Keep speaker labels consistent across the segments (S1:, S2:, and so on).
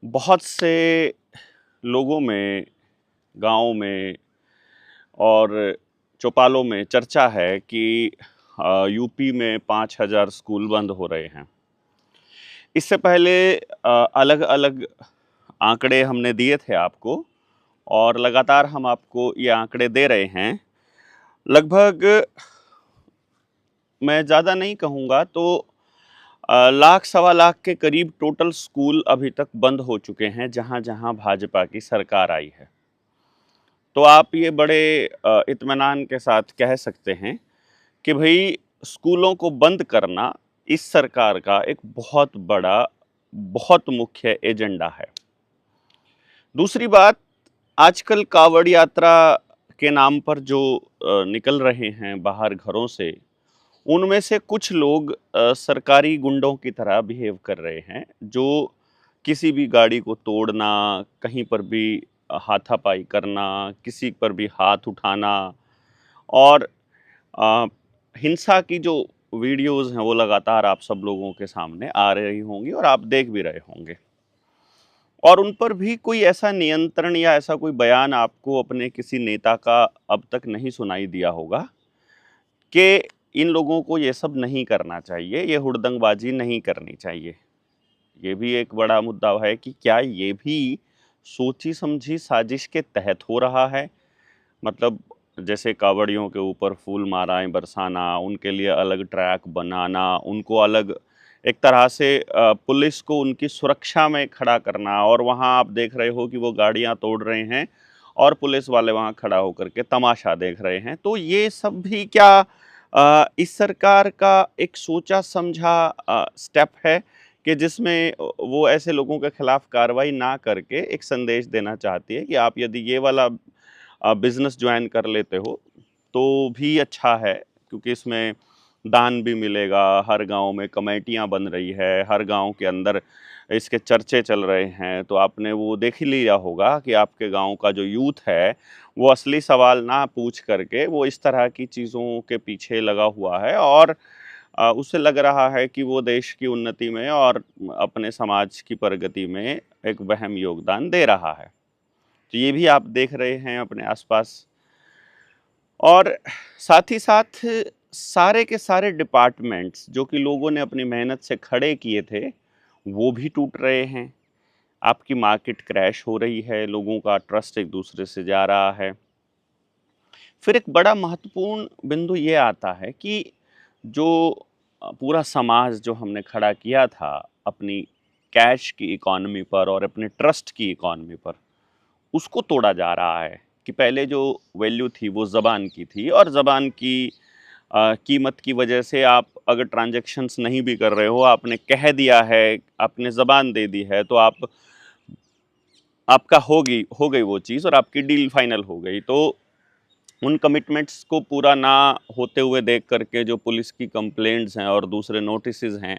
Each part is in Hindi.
S1: बहुत से लोगों में, गाँव में और चौपालों में चर्चा है कि यूपी में 5,000 स्कूल बंद हो रहे हैं। इससे पहले अलग-अलग आंकड़े हमने दिए थे आपको और लगातार हम आपको ये आंकड़े दे रहे हैं। लगभग मैं ज़्यादा नहीं कहूँगा तो लाख सवा लाख के करीब टोटल स्कूल अभी तक बंद हो चुके हैं, जहाँ-जहाँ भाजपा की सरकार आई है। तो आप ये बड़े इत्मीनान के साथ कह सकते हैं कि भई स्कूलों को बंद करना इस सरकार का एक बहुत बड़ा, बहुत मुख्य एजेंडा है। दूसरी बात, आजकल कावड़ यात्रा के नाम पर जो निकल रहे हैं बाहर घरों से, उनमें से कुछ लोग सरकारी गुंडों की तरह बिहेव कर रहे हैं, जो किसी भी गाड़ी को तोड़ना, कहीं पर भी हाथापाई करना, किसी पर भी हाथ उठाना और अ, हिंसा की जो वीडियोज़ हैं, वो लगातार आप सब लोगों के सामने आ रही होंगी और आप देख भी रहे होंगे। और उन पर भी कोई ऐसा नियंत्रण या ऐसा कोई बयान आपको अपने किसी नेता का अब तक नहीं सुनाई दिया होगा कि इन लोगों को ये सब नहीं करना चाहिए, ये हुड़दंगबाजी नहीं करनी चाहिए। ये भी एक बड़ा मुद्दा है कि क्या ये भी सोची-समझी साजिश के तहत हो रहा है? मतलब जैसे कावड़ियों के ऊपर फूल मालाएँ बरसाना, उनके लिए अलग ट्रैक बनाना, उनको अलग एक तरह से पुलिस को उनकी सुरक्षा में खड़ा करना और वहाँ आप देख रहे हो कि वो गाड़ियाँ तोड़ रहे हैं और पुलिस वाले वहाँ खड़ा होकर के तमाशा देख रहे हैं। तो ये सब भी क्या इस सरकार का एक सोचा-समझा स्टेप है कि जिसमें वो ऐसे लोगों के खिलाफ कार्रवाई ना करके एक संदेश देना चाहती है कि आप यदि ये वाला बिज़नेस जॉइन कर लेते हो, तो भी अच्छा है क्योंकि इसमें दान भी मिलेगा, हर गाँव में कमेटियाँ बन रही है, हर गाँव के अंदर इसके चर्चे चल रहे हैं। तो आपने वो देख ही लिया होगा कि आपके गाँव का जो यूथ है, वो असली सवाल ना पूछ करके वो इस तरह की चीज़ों के पीछे लगा हुआ है और उसे लग रहा है कि वो देश की उन्नति में और अपने समाज की प्रगति में एक अहम योगदान दे रहा है। तो ये भी आप देख रहे हैं अपने आसपास और साथ ही साथ सारे के सारे डिपार्टमेंट्स जो कि लोगों ने अपनी मेहनत से खड़े किए थे, वो भी टूट रहे हैं। आपकी मार्केट क्रैश हो रही है, लोगों का ट्रस्ट एक दूसरे से जा रहा है। फिर एक बड़ा महत्वपूर्ण बिंदु ये आता है कि जो पूरा समाज जो हमने खड़ा किया था अपनी कैश की इकॉनमी पर और अपने ट्रस्ट की इकॉनमी पर, उसको तोड़ा जा रहा है कि पहले जो वैल्यू थी वो ज़बान की थी और ज़बान की कीमत की वजह से आप अगर ट्रांज़ैक्शंस नहीं भी कर रहे हो, आपने कह दिया है, आपने ज़बान दे दी है, तो आपका हो गई वो चीज़ और आपकी डील फाइनल हो गई। तो उन कमिटमेंट्स को पूरा ना होते हुए देख कर के जो पुलिस की कंप्लेंट्स हैं और दूसरे नोटिसेज़ हैं,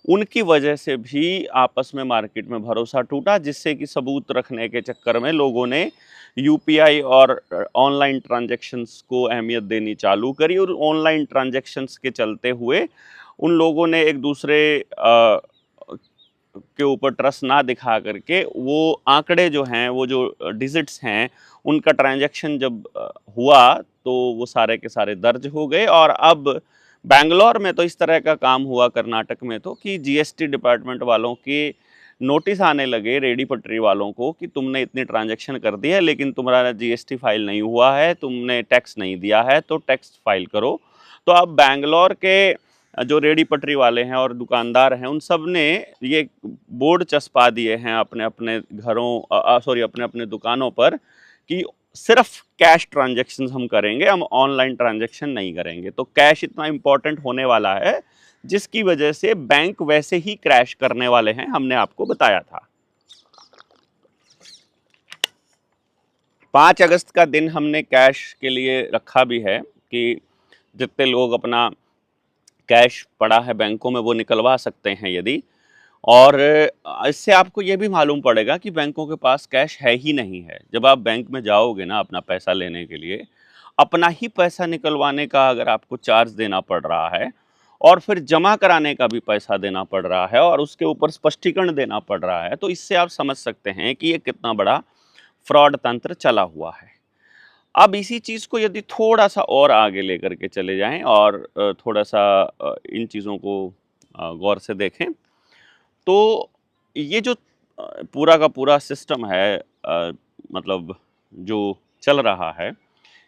S1: उनकी वजह से भी आपस में मार्केट में भरोसा टूटा, जिससे कि सबूत रखने के चक्कर में लोगों ने यूपीआई और ऑनलाइन ट्रांज़ैक्शंस को अहमियत देनी चालू करी और ऑनलाइन ट्रांज़ैक्शंस के चलते हुए उन लोगों ने एक दूसरे के ऊपर ट्रस्ट ना दिखा करके वो आंकड़े जो हैं, वो जो डिजिट्स हैं, उनका ट्रांज़ैक्शन जब हुआ, तो वो सारे के सारे दर्ज हो गए और अब बैंगलोर में तो इस तरह का काम हुआ कर्नाटक में तो कि जीएसटी डिपार्टमेंट वालों के नोटिस आने लगे रेडी पटरी वालों को कि तुमने इतनी ट्रांजैक्शन कर दी है लेकिन तुम्हारा जीएसटी फाइल नहीं हुआ है, तुमने टैक्स नहीं दिया है तो टैक्स फाइल करो। तो अब बैंगलोर के जो रेडी पटरी वाले हैं और दुकानदार हैं, उन सब ने ये बोर्ड चस्पा दिए हैं अपने-अपने घरों सॉरी अपने-अपने दुकानों पर कि सिर्फ कैश ट्रांजैक्शंस हम करेंगे, हम ऑनलाइन ट्रांजैक्शन नहीं करेंगे। तो कैश इतना इम्पोर्टेंट होने वाला है, जिसकी वजह से बैंक वैसे ही क्रैश करने वाले हैं, हमने आपको बताया था। 5 अगस्त का दिन हमने कैश के लिए रखा भी है कि जितने लोग अपना कैश पड़ा है बैंकों में वो निकलवा सकते हैं यदि और इससे आपको ये भी मालूम पड़ेगा कि बैंकों के पास कैश है ही नहीं है। जब आप बैंक में जाओगे ना अपना पैसा लेने के लिए, अपना ही पैसा निकलवाने का अगर आपको चार्ज देना पड़ रहा है और फिर जमा कराने का भी पैसा देना पड़ रहा है और उसके ऊपर स्पष्टीकरण देना पड़ रहा है, तो इससे आप समझ सकते हैं कि ये कितना बड़ा फ्रॉड तंत्र चला हुआ है। अब इसी चीज़ को यदि थोड़ा-सा और आगे लेकर के चले जाएँ और थोड़ा-सा इन चीज़ों को गौर से देखें, तो ये जो पूरा का पूरा सिस्टम है, मतलब जो चल रहा है,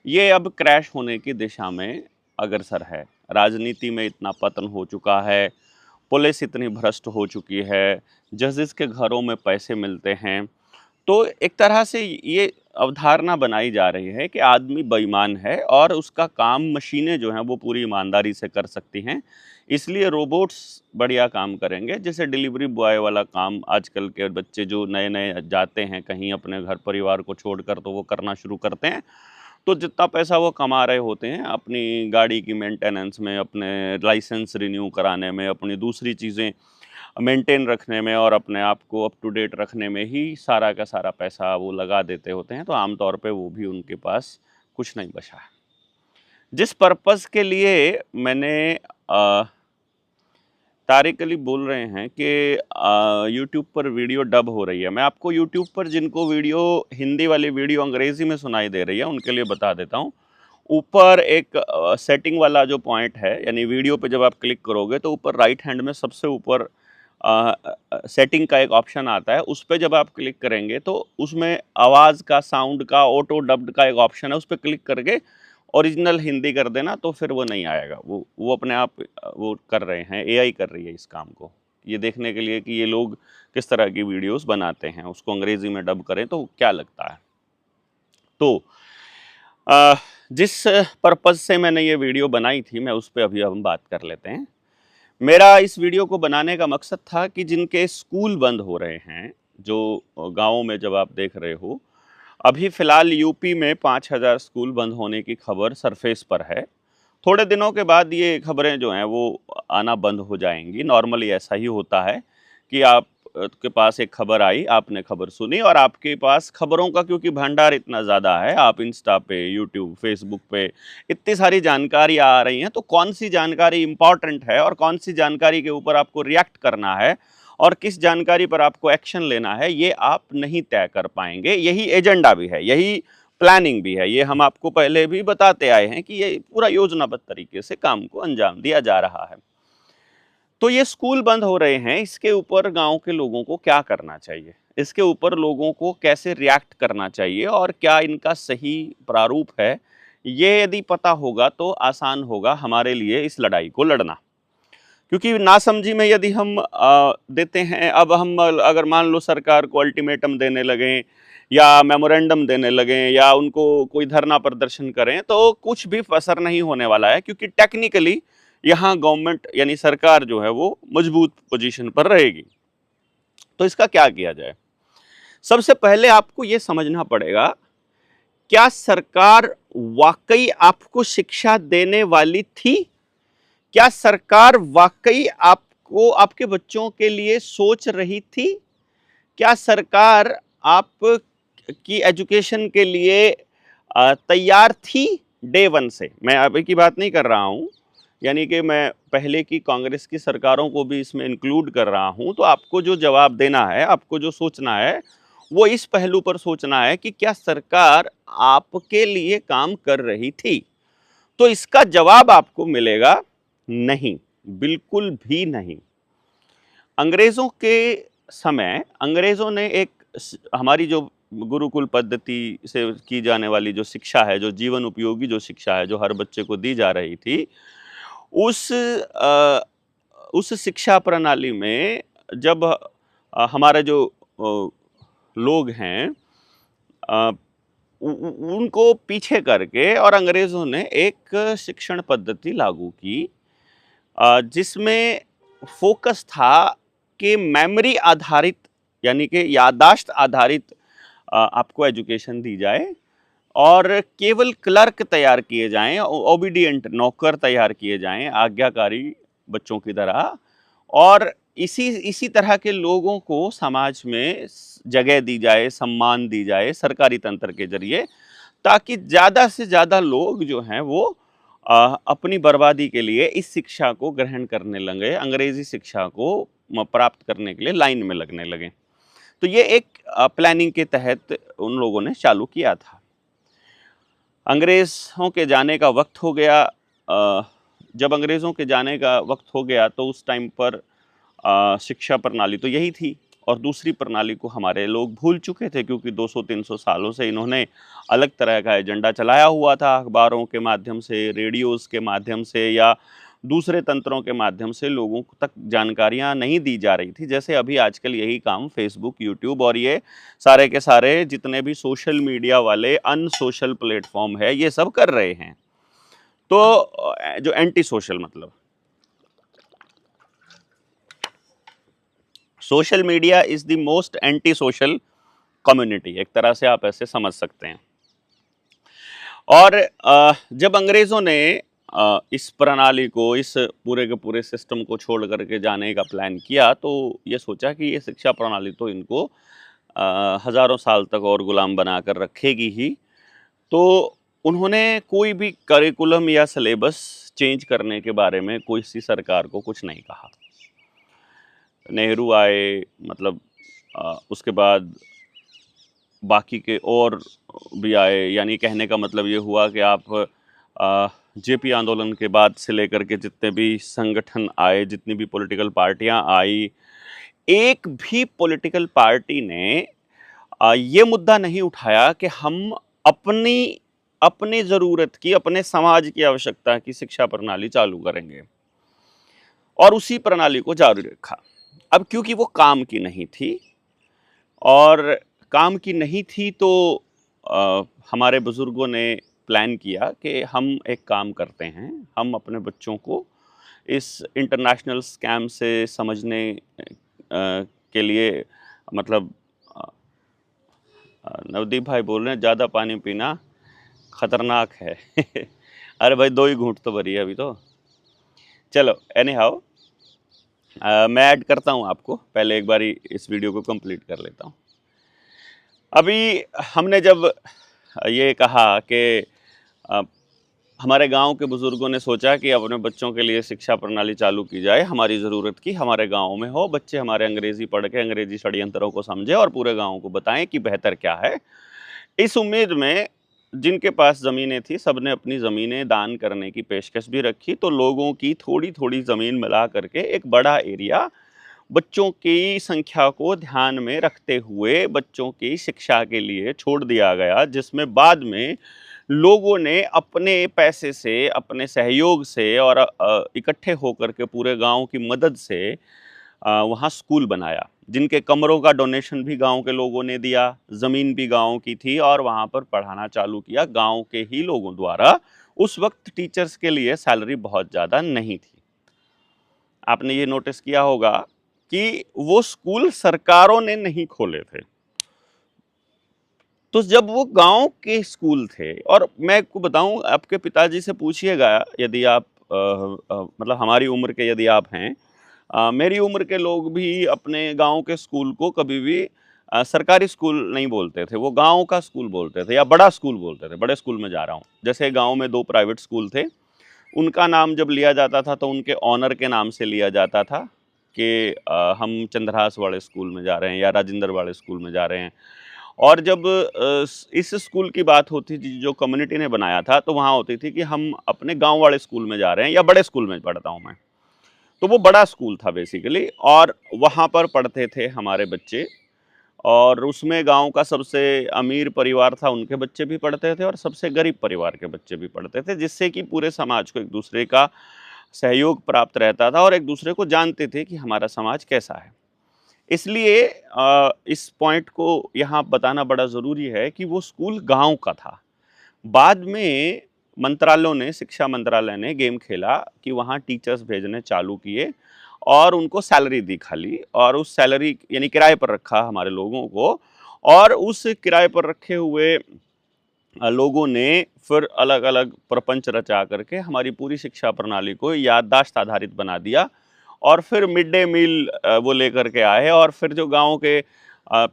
S1: ये अब क्रैश होने की दिशा में अग्रसर है। राजनीति में इतना पतन हो चुका है, पुलिस इतनी भ्रष्ट हो चुकी है, जजेस के घरों में पैसे मिलते हैं। तो एक तरह से ये अवधारणा बनाई जा रही है कि आदमी बेईमान है और उसका काम मशीनें जो हैं वो पूरी ईमानदारी से कर सकती हैं, इसलिए रोबोट्स बढ़िया काम करेंगे। जैसे डिलीवरी बॉय वाला काम आजकल के बच्चे जो नए-नए जाते हैं कहीं अपने घर परिवार को छोड़कर, तो वो करना शुरू करते हैं। तो जितना पैसा वो कमा रहे होते हैं अपनी गाड़ी की मेंटेनेंस में, अपने लाइसेंस रिन्यू कराने में, अपनी दूसरी चीज़ें मेंटेन रखने में और अपने आप को अप टू डेट रखने में ही सारा का सारा पैसा वो लगा देते होते हैं, तो आमतौर पे वो भी उनके पास कुछ नहीं बचा है। जिस पर्पज़ के लिए मैंने तारिक अली बोल रहे हैं कि यूट्यूब पर वीडियो डब हो रही है, मैं आपको यूट्यूब पर जिनको वीडियो हिंदी वाली वीडियो अंग्रेज़ी में सुनाई दे रही है उनके लिए बता देता हूँ। ऊपर एक सेटिंग वाला जो पॉइंट है, यानी वीडियो पे जब आप क्लिक करोगे तो ऊपर राइट हैंड में सबसे ऊपर सेटिंग का एक ऑप्शन आता है, उस पे जब आप क्लिक करेंगे तो उसमें आवाज़ का, साउंड का, ऑटो डब्ड का एक ऑप्शन है, उस पे क्लिक करके ओरिजिनल हिंदी कर देना, तो फिर वो नहीं आएगा। वो अपने आप वो कर रहे हैं, एआई कर रही है इस काम को, ये देखने के लिए कि ये लोग किस तरह की वीडियोज़ बनाते हैं, उसको अंग्रेज़ी में डब करें तो क्या लगता है। तो जिस पर्पज़ से मैंने ये वीडियो बनाई थी, मैं उस पे अभी हम बात कर लेते हैं। मेरा इस वीडियो को बनाने का मकसद था कि जिनके स्कूल बंद हो रहे हैं, जो गाँवों में जब आप देख रहे हो, अभी फ़िलहाल यूपी में 5000 स्कूल बंद होने की खबर सरफेस पर है। थोड़े दिनों के बाद ये खबरें जो हैं वो आना बंद हो जाएँगी। नॉर्मली ऐसा ही होता है कि आप के पास एक खबर आई, आपने खबर सुनी और आपके पास खबरों का क्योंकि भंडार इतना ज़्यादा है, आप इंस्टा पे, यूट्यूब, फेसबुक पे इतनी सारी जानकारी आ रही हैं, तो कौन-सी जानकारी इम्पोर्टेंट है और कौन-सी जानकारी के ऊपर आपको रिएक्ट करना है और किस जानकारी पर आपको एक्शन लेना है, ये आप नहीं तय कर पाएँगे। यही एजेंडा भी है, यही प्लानिंग भी है। ये हम आपको पहले भी बताते आए हैं कि ये पूरा योजनाबद्ध तरीके से काम को अंजाम दिया जा रहा है। तो ये स्कूल बंद हो रहे हैं, इसके ऊपर गाँव के लोगों को क्या करना चाहिए? इसके ऊपर लोगों को कैसे रिएक्ट करना चाहिए और क्या इनका सही प्रारूप है? ये यदि पता होगा तो आसान होगा हमारे लिए इस लड़ाई को लड़ना। क्योंकि नासमझी में यदि हम देते हैं, अब हम अगर मान लो सरकार को अल्टीमेटम देने लगें या मेमोरेंडम देने लगें या उनको कोई धरना प्रदर्शन करें, तो कुछ भी असर नहीं होने वाला है, क्योंकि टेक्निकली यहाँ गवर्नमेंट यानी सरकार जो है वो मजबूत पोजीशन पर रहेगी। तो इसका क्या किया जाए? सबसे पहले आपको ये समझना पड़ेगा, क्या सरकार वाकई आपको शिक्षा देने वाली थी? क्या सरकार वाकई आपको, आपके बच्चों के लिए सोच रही थी? क्या सरकार आप की एजुकेशन के लिए तैयार थी डे वन से? मैं अभी की बात नहीं कर रहा हूँ, यानी कि मैं पहले की कांग्रेस की सरकारों को भी इसमें इंक्लूड कर रहा हूँ। तो आपको जो जवाब देना है, आपको जो सोचना है, वो इस पहलू पर सोचना है कि क्या सरकार आपके लिए काम कर रही थी? तो इसका जवाब आपको मिलेगा नहीं, बिल्कुल भी नहीं। अंग्रेज़ों के समय अंग्रेज़ों ने एक हमारी जो गुरुकुल पद्धति से की जाने वाली जो शिक्षा है, जो जीवन उपयोगी जो शिक्षा है, जो हर बच्चे को दी जा रही थी, उस शिक्षा प्रणाली में जब हमारे जो लोग हैं, अ, उनको पीछे करके और अंग्रेज़ों ने एक शिक्षण पद्धति लागू की, जिसमें फ़ोकस था कि मेमोरी आधारित, यानी कि याददाश्त आधारित आपको एजुकेशन दी जाए और केवल क्लर्क तैयार किए जाएँ, ओबीडिएंट नौकर तैयार किए जाएँ, आज्ञाकारी बच्चों की तरह, और इसी तरह के लोगों को समाज में जगह दी जाए, सम्मान दी जाए सरकारी तंत्र के ज़रिए, ताकि ज़्यादा से ज़्यादा लोग जो हैं वो अपनी बर्बादी के लिए इस शिक्षा को ग्रहण करने लगे, अंग्रेजी शिक्षा को प्राप्त करने के लिए लाइन में लगने लगे। तो ये एक प्लानिंग के तहत उन लोगों ने चालू किया था। अंग्रेज़ों के जाने का वक्त हो गया। जब अंग्रेज़ों के जाने का वक्त हो गया तो उस टाइम पर शिक्षा प्रणाली तो यही थी और दूसरी प्रणाली को हमारे लोग भूल चुके थे, क्योंकि 200-300 सालों से इन्होंने अलग तरह का एजेंडा चलाया हुआ था। अखबारों के माध्यम से, रेडियोज़ के माध्यम से या दूसरे तंत्रों के माध्यम से लोगों तक जानकारियाँ नहीं दी जा रही थी। जैसे अभी आजकल यही काम फ़ेसबुक, यूट्यूब और ये सारे के सारे जितने भी सोशल मीडिया वाले अनसोशल प्लेटफ़ॉर्म है, ये सब कर रहे हैं। तो जो एंटी सोशल मतलब social media is the most anti social community, एक तरह से आप ऐसे समझ सकते हैं। और जब अंग्रेज़ों ने इस प्रणाली को, इस पूरे के पूरे सिस्टम को छोड़ करके जाने का प्लान किया, तो ये सोचा कि ये शिक्षा प्रणाली तो इनको हज़ारों साल तक और गुलाम बनाकर रखेगी ही। तो उन्होंने कोई भी करिकुलम या सिलेबस चेंज करने के बारे में कोई सी सरकार को कुछ नहीं कहा। नेहरू आए, मतलब उसके बाद बाकी के और भी आए, यानी कहने का मतलब ये हुआ कि आप जेपी आंदोलन के बाद से लेकर के जितने भी संगठन आए, जितनी भी पॉलिटिकल पार्टियां आई, एक भी पॉलिटिकल पार्टी ने ये मुद्दा नहीं उठाया कि हम अपनी ज़रूरत की, अपने समाज की आवश्यकता की शिक्षा प्रणाली चालू करेंगे, और उसी प्रणाली को जारी रखा। अब क्योंकि वो काम की नहीं थी और काम की नहीं थी तो हमारे बुज़ुर्गों ने प्लान किया कि हम एक काम करते हैं, हम अपने बच्चों को इस इंटरनेशनल स्कैम से समझने के लिए, मतलब नवदीप भाई बोल रहे हैं ज़्यादा पानी पीना खतरनाक है। अरे भाई 2 ही घूंट तो भरी है अभी तो। चलो एनी हाउ, मैं ऐड करता हूँ आपको, पहले एक बारी इस वीडियो को कंप्लीट कर लेता हूँ। अभी हमने जब ये कहा कि हमारे गांव के बुज़ुर्गों ने सोचा कि अपने बच्चों के लिए शिक्षा प्रणाली चालू की जाए, हमारी ज़रूरत की हमारे गांव में हो, बच्चे हमारे अंग्रेज़ी पढ़ के अंग्रेज़ी षड्यंत्रों को समझें और पूरे गांव को बताएं कि बेहतर क्या है। इस उम्मीद में जिनके पास ज़मीनें थी, सबने अपनी ज़मीनें दान करने की पेशकश भी रखी। तो लोगों की थोड़ी-थोड़ी ज़मीन मिला करके एक बड़ा एरिया बच्चों की संख्या को ध्यान में रखते हुए बच्चों की शिक्षा के लिए छोड़ दिया गया, जिसमें बाद में लोगों ने अपने पैसे से, अपने सहयोग से और इकट्ठे होकर के पूरे गांव की मदद से वहाँ स्कूल बनाया, जिनके कमरों का डोनेशन भी गांव के लोगों ने दिया, ज़मीन भी गांव की थी और वहाँ पर पढ़ाना चालू किया गांव के ही लोगों द्वारा। उस वक्त टीचर्स के लिए सैलरी बहुत ज़्यादा नहीं थी। आपने ये नोटिस किया होगा कि वो स्कूल सरकारों ने नहीं खोले थे। तो जब वो गांव के स्कूल थे, और मैं आपको बताऊं, आपके पिताजी से पूछिएगा, यदि आप मतलब हमारी उम्र के यदि आप हैं, मेरी उम्र के लोग भी अपने गांव के स्कूल को कभी भी सरकारी स्कूल नहीं बोलते थे, वो गांव का स्कूल बोलते थे या बड़ा स्कूल बोलते थे। बड़े स्कूल में जा रहा हूँ, जैसे गांव में 2 प्राइवेट स्कूल थे, उनका नाम जब लिया जाता था तो उनके ऑनर के नाम से लिया जाता था कि हम चंद्रहास वाले स्कूल में जा रहे हैं या राजेंद्र वाले स्कूल में जा रहे हैं। और जब इस स्कूल की बात होती थी जो कम्युनिटी ने बनाया था, तो वहाँ होती थी कि हम अपने गांव वाले स्कूल में जा रहे हैं या बड़े स्कूल में पढ़ता हूँ मैं। तो वो बड़ा स्कूल था बेसिकली, और वहाँ पर पढ़ते थे हमारे बच्चे, और उसमें गांव का सबसे अमीर परिवार था, उनके बच्चे भी पढ़ते थे और सबसे गरीब परिवार के बच्चे भी पढ़ते थे, जिससे कि पूरे समाज को एक दूसरे का सहयोग प्राप्त रहता था और एक दूसरे को जानते थे कि हमारा समाज कैसा है। इसलिए इस पॉइंट को यहाँ बताना बड़ा ज़रूरी है कि वो स्कूल गांव का था। बाद में मंत्रालयों ने, शिक्षा मंत्रालय ने गेम खेला कि वहाँ टीचर्स भेजने चालू किए और उनको सैलरी दी खाली, और उस सैलरी यानी किराए पर रखा हमारे लोगों को, और उस किराए पर रखे हुए लोगों ने फिर अलग-अलग प्रपंच रचा करके हमारी पूरी शिक्षा प्रणाली को याददाश्त आधारित बना दिया। और फिर मिड डे मील वो लेकर के आए, और फिर जो गाँव के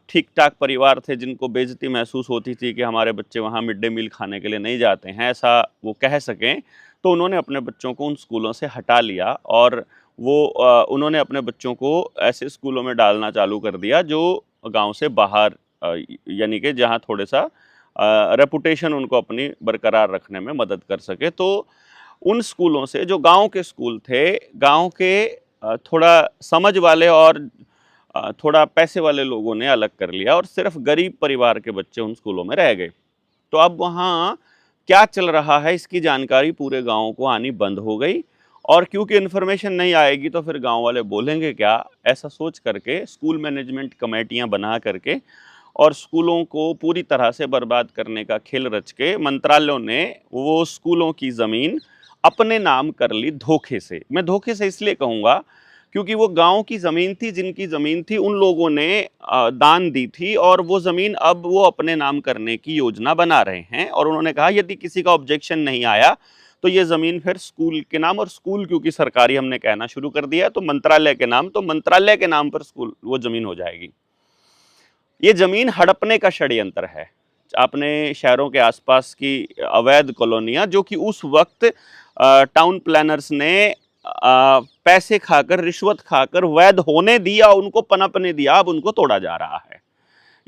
S1: ठीक-ठाक परिवार थे जिनको बेइज़्ज़ती महसूस होती थी कि हमारे बच्चे वहाँ मिड डे मील खाने के लिए नहीं जाते हैं, ऐसा वो कह सकें, तो उन्होंने अपने बच्चों को उन स्कूलों से हटा लिया और वो उन्होंने अपने बच्चों को ऐसे स्कूलों में डालना चालू कर दिया जो गाँव से बाहर यानी कि जहाँ थोड़े-सा रेपुटेशन उनको अपनी बरकरार रखने में मदद कर सके। तो उन स्कूलों से जो गाँव के स्कूल थे, गाँव के थोड़ा समझ वाले और थोड़ा पैसे वाले लोगों ने अलग कर लिया और सिर्फ गरीब परिवार के बच्चे उन स्कूलों में रह गए। तो अब वहाँ क्या चल रहा है इसकी जानकारी पूरे गाँव को आनी बंद हो गई और क्योंकि इन्फॉर्मेशन नहीं आएगी तो फिर गाँव वाले बोलेंगे क्या? ऐसा सोच करके स्कूल मैनेजमेंट कमेटियाँ बना करके और स्कूलों को पूरी तरह से बर्बाद करने का खेल रच के मंत्रालयों ने वो स्कूलों की ज़मीन अपने नाम कर ली धोखे से। मैं धोखे से इसलिए कहूँगा क्योंकि वो गाँव की ज़मीन थी, जिनकी ज़मीन थी उन लोगों ने दान दी थी और वो ज़मीन अब वो अपने नाम करने की योजना बना रहे हैं और उन्होंने कहा यदि किसी का ऑब्जेक्शन नहीं आया तो ये ज़मीन फिर स्कूल के नाम, और स्कूल क्योंकि सरकारी हमने कहना शुरू कर दिया है तो मंत्रालय के नाम, तो मंत्रालय के नाम पर स्कूल वो ज़मीन हो जाएगी। ये ज़मीन हड़पने का षड्यंत्र है। अपने शहरों के आसपास की अवैध कॉलोनियाँ जो कि उस वक्त टाउन प्लानर्स ने पैसे खाकर, रिश्वत खाकर वैध होने दिया, उनको पनपने दिया, अब उनको तोड़ा जा रहा है।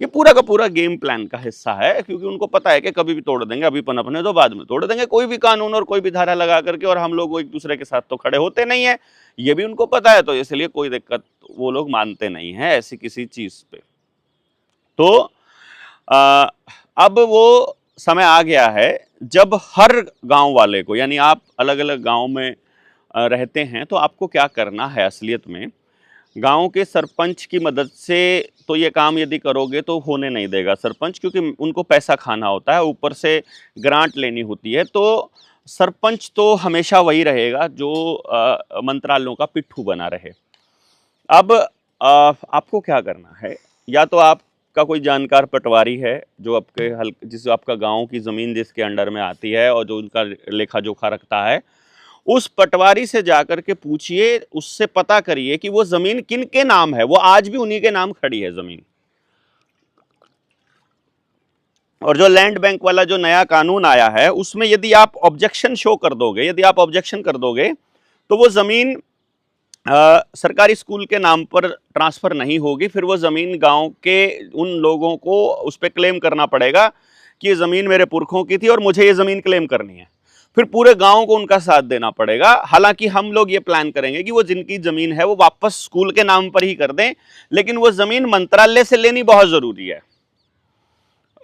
S1: ये पूरा का पूरा गेम प्लान का हिस्सा है क्योंकि उनको पता है कि कभी भी तोड़ देंगे, अभी पनपने दो, बाद में तोड़ देंगे कोई भी कानून और कोई भी धारा लगा करके, और हम लोग एक दूसरे के साथ तो खड़े होते नहीं है, ये भी उनको पता है, तो इसलिए कोई दिक्कत वो लोग मानते नहीं है ऐसी किसी चीज पे। तो अब वो समय आ गया है जब हर गांव वाले को, यानी आप अलग अलग गांव में रहते हैं तो आपको क्या करना है असलियत में, गांव के सरपंच की मदद से तो ये काम यदि करोगे तो होने नहीं देगा सरपंच, क्योंकि उनको पैसा खाना होता है, ऊपर से ग्रांट लेनी होती है। तो सरपंच तो हमेशा वही रहेगा जो मंत्रालयों का पिट्ठू बना रहे। अब आपको क्या करना है, या तो आपका कोई जानकार पटवारी है जो आपके जिस आपका गांव की ज़मीन जिसके अंडर में आती है और जो उनका लेखा जोखा रखता है, उस पटवारी से जाकर के पूछिए, उससे पता करिए कि वो ज़मीन किन के नाम है। वो आज भी उन्हीं के नाम खड़ी है ज़मीन। और जो लैंड बैंक वाला जो नया कानून आया है उसमें यदि आप ऑब्जेक्शन शो कर दोगे, यदि आप ऑब्जेक्शन कर दोगे तो वो ज़मीन सरकारी स्कूल के नाम पर ट्रांसफ़र नहीं होगी। फिर वो ज़मीन गांव के उन लोगों को उस पर क्लेम करना पड़ेगा कि ये ज़मीन मेरे पुरखों की थी और मुझे ये ज़मीन क्लेम करनी है। फिर पूरे गांव को उनका साथ देना पड़ेगा। हालांकि हम लोग ये प्लान करेंगे कि वो जिनकी ज़मीन है वो वापस स्कूल के नाम पर ही कर दें, लेकिन वो ज़मीन मंत्रालय से लेनी बहुत ज़रूरी है,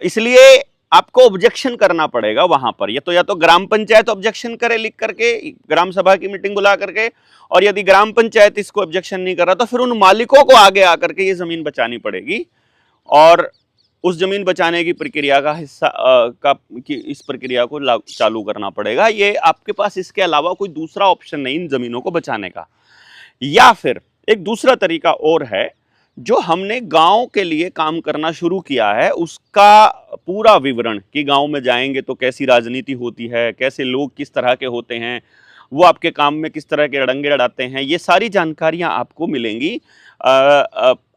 S1: इसलिए आपको ऑब्जेक्शन करना पड़ेगा वहां पर। या तो ग्राम पंचायत ऑब्जेक्शन करे लिख करके, ग्राम सभा की मीटिंग बुला करके, और यदि ग्राम पंचायत इसको ऑब्जेक्शन नहीं कर रहा तो फिर उन मालिकों को आगे आकर के ये जमीन बचानी पड़ेगी और उस जमीन बचाने की प्रक्रिया का हिस्सा इस प्रक्रिया को चालू करना पड़ेगा। ये आपके पास इसके अलावा कोई दूसरा ऑप्शन नहीं इन जमीनों को बचाने का। या फिर एक दूसरा तरीका और है, जो हमने गांव के लिए काम करना शुरू किया है उसका पूरा विवरण, कि गांव में जाएंगे तो कैसी राजनीति होती है, कैसे लोग किस तरह के होते हैं, वो आपके काम में किस तरह के अड़ंगे अड़ाते हैं, ये सारी जानकारियां आपको मिलेंगी।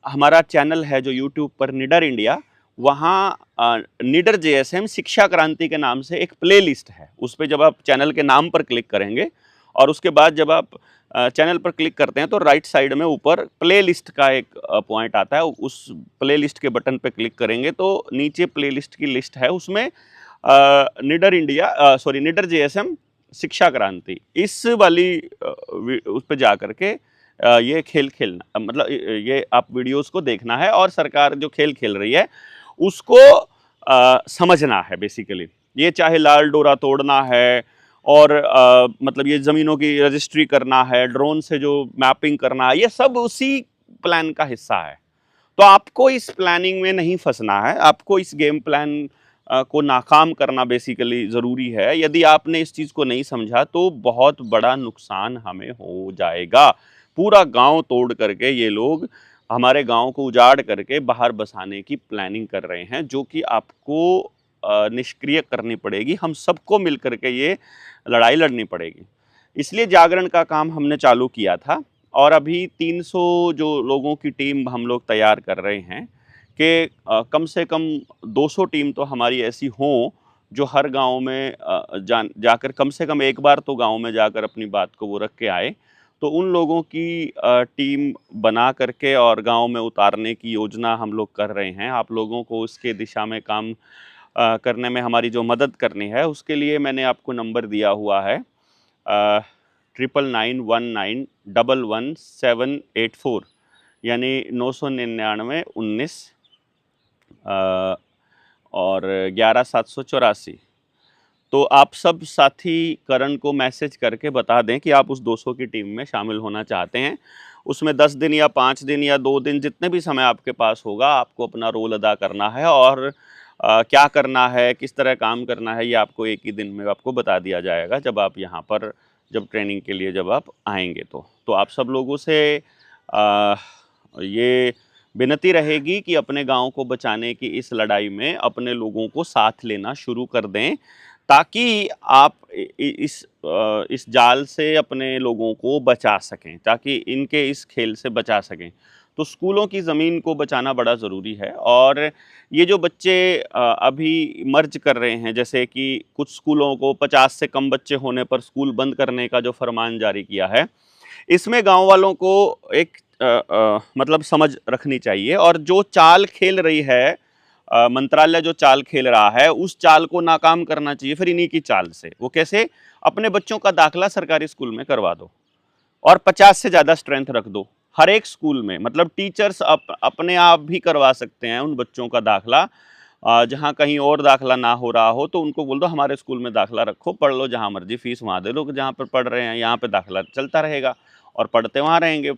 S1: हमारा चैनल है जो यूट्यूब पर निडर इंडिया, वहाँ निडर JSM शिक्षा क्रांति के नाम से एक प्लेलिस्ट है। उस पर जब आप चैनल के नाम पर क्लिक करेंगे और उसके बाद जब आप चैनल पर क्लिक करते हैं तो राइट साइड में ऊपर प्लेलिस्ट का एक पॉइंट आता है, उस प्लेलिस्ट के बटन पर क्लिक करेंगे तो नीचे प्लेलिस्ट की लिस्ट है, उसमें निडर JSM शिक्षा क्रांति, इस वाली उस पर जा करके ये खेल खेलना, मतलब ये आप वीडियोस को देखना है और सरकार जो खेल खेल रही है उसको समझना है। बेसिकली ये चाहे लाल डोरा तोड़ना है और मतलब ये ज़मीनों की रजिस्ट्री करना है, ड्रोन से जो मैपिंग करना है, ये सब उसी प्लान का हिस्सा है। तो आपको इस प्लानिंग में नहीं फंसना है, आपको इस गेम प्लान को नाकाम करना बेसिकली ज़रूरी है। यदि आपने इस चीज़ को नहीं समझा तो बहुत बड़ा नुकसान हमें हो जाएगा। पूरा गांव तोड़ करके ये लोग हमारे गांव को उजाड़ करके बाहर बसाने की प्लानिंग कर रहे हैं, जो कि आपको निष्क्रिय करनी पड़ेगी। हम सबको मिल करके ये लड़ाई लड़नी पड़ेगी। इसलिए जागरण का काम हमने चालू किया था और अभी 300 जो लोगों की टीम हम लोग तैयार कर रहे हैं कि कम से कम 200 टीम तो हमारी ऐसी हों जो हर गांव में जाकर कम से कम एक बार तो गांव में जाकर अपनी बात को वो रख के आए। तो उन लोगों की टीम बना करके और गांव में उतारने की योजना हम लोग कर रहे हैं। आप लोगों को उसके दिशा में काम करने में हमारी जो मदद करनी है, उसके लिए मैंने आपको नंबर दिया हुआ है 9919911784, यानी 99919 और 11784। तो आप सब साथी करण को मैसेज करके बता दें कि आप उस 200 की टीम में शामिल होना चाहते हैं। उसमें 10 दिन या 5 दिन या 2 दिन, जितने भी समय आपके पास होगा, आपको अपना रोल अदा करना है। और क्या करना है, किस तरह काम करना है, ये आपको एक ही दिन में आपको बता दिया जाएगा जब आप यहाँ पर जब ट्रेनिंग के लिए जब आप आएंगे। तो आप सब लोगों से ये विनती रहेगी कि अपने गांव को बचाने की इस लड़ाई में अपने लोगों को साथ लेना शुरू कर दें, ताकि आप इस जाल से अपने लोगों को बचा सकें, ताकि इनके इस खेल से बचा सकें। तो स्कूलों की ज़मीन को बचाना बड़ा ज़रूरी है। और ये जो बच्चे अभी मर्ज कर रहे हैं, जैसे कि कुछ स्कूलों को 50 से कम बच्चे होने पर स्कूल बंद करने का जो फरमान जारी किया है, इसमें गांव वालों को एक मतलब समझ रखनी चाहिए। और जो चाल खेल रही है मंत्रालय, जो चाल खेल रहा है, उस चाल को नाकाम करना चाहिए फिर इन्हीं की चाल से। वो कैसे? अपने बच्चों का दाखिला सरकारी स्कूल में करवा दो और 50 से ज़्यादा स्ट्रेंथ रख दो हर एक स्कूल में। मतलब टीचर्स अपने आप भी करवा सकते हैं उन बच्चों का दाखिला, जहाँ कहीं और दाखिला ना हो रहा हो तो उनको बोल दो हमारे स्कूल में दाखिला रखो, पढ़ लो, जहाँ मर्जी फीस वहाँ दे लो, जहाँ पर पढ़ रहे हैं यहाँ पे दाखिला चलता रहेगा और पढ़ते वहाँ रहेंगे।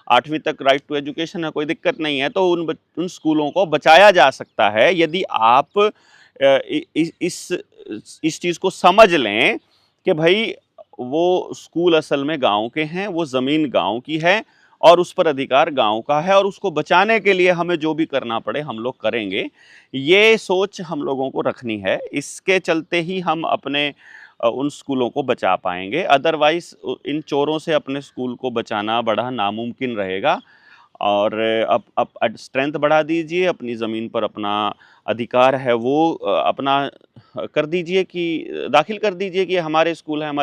S1: 8वीं तक राइट टू एजुकेशन है, कोई दिक्कत नहीं है। तो उन स्कूलों को बचाया जा सकता है यदि आप इस चीज़ को समझ लें कि भाई वो स्कूल असल में गांव के हैं, वो ज़मीन गांव की है और उस पर अधिकार गांव का है, और उसको बचाने के लिए हमें जो भी करना पड़े हम लोग करेंगे। ये सोच हम लोगों को रखनी है। इसके चलते ही हम अपने उन स्कूलों को बचा पाएंगे। अदरवाइज इन चोरों से अपने स्कूल को बचाना बड़ा नामुमकिन रहेगा। और अब स्ट्रेंथ बढ़ा दीजिए, अपनी ज़मीन पर अपना अधिकार है वो अपना कर दीजिए, कि दाखिल कर दीजिए कि हमारे स्कूल है, हमारे